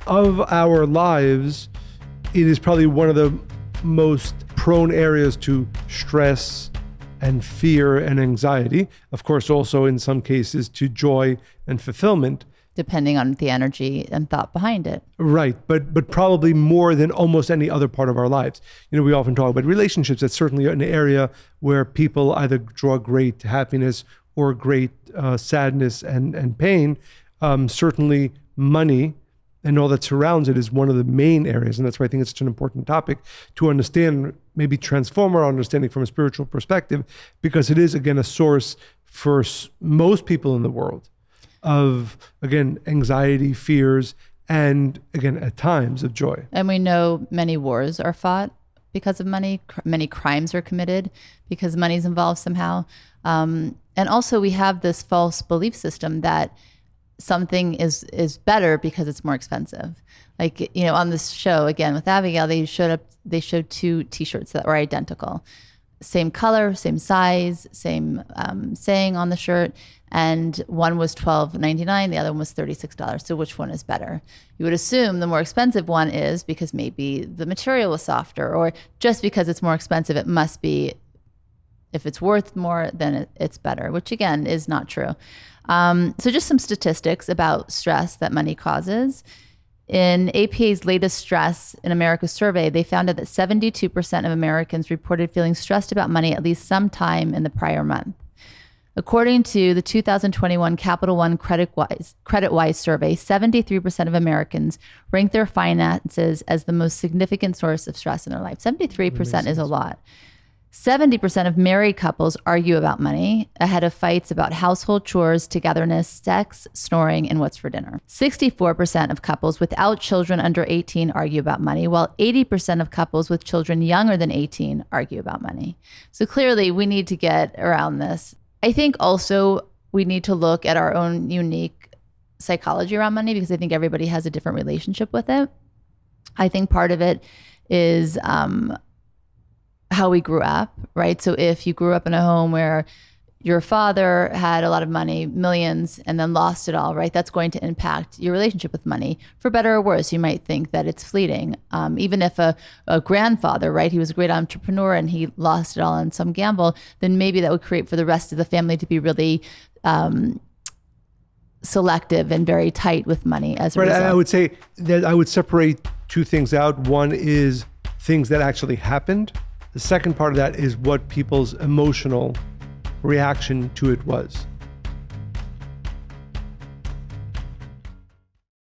Of our lives, it is probably one of the most prone areas to stress and fear and anxiety. Of course, also in some cases to joy and fulfillment. Depending on the energy and thought behind it. Right, but probably more than almost any other part of our lives. We often talk about relationships. That's certainly an area where people either draw great happiness or great sadness and pain. Certainly money and all that surrounds it is one of the main areas. And that's why I think it's such an important topic to understand, maybe transform our understanding from a spiritual perspective, because it is, again, a source for most people in the world of, again, anxiety, fears, and again, at times of joy. And we know many wars are fought because of money. Many crimes are committed because money's involved somehow. And also we have this false belief system that something is better because it's more expensive. Like, on this show, again, with Abigail, they showed 2 t-shirts that were identical. Same color, same size, same saying on the shirt. And one was $12.99, the other one was $36. So which one is better? You would assume the more expensive one is because maybe the material was softer, or just because it's more expensive, it must be, if it's worth more, then it's better, which again is not true. So just some statistics about stress that money causes. In APA's latest Stress in America survey, they found out that 72% of Americans reported feeling stressed about money at least sometime in the prior month. According to the 2021 Capital One CreditWise survey, 73% of Americans rank their finances as the most significant source of stress in their life. 73% is a lot. 70% of married couples argue about money, ahead of fights about household chores, togetherness, sex, snoring, and what's for dinner. 64% of couples without children under 18 argue about money, while 80% of couples with children younger than 18 argue about money. So clearly we need to get around this. I think also we need to look at our own unique psychology around money, because I think everybody has a different relationship with it. I think part of it is how we grew up, right? So if you grew up in a home where your father had a lot of money, millions, and then lost it all, right? That's going to impact your relationship with money, for better or worse. You might think that it's fleeting. Even if a grandfather, right, he was a great entrepreneur and he lost it all on some gamble, then maybe that would create for the rest of the family to be really selective and very tight with money as a result. I would say that I would separate 2 things out. One is things that actually happened. The second part of that is what people's emotional reaction to it was.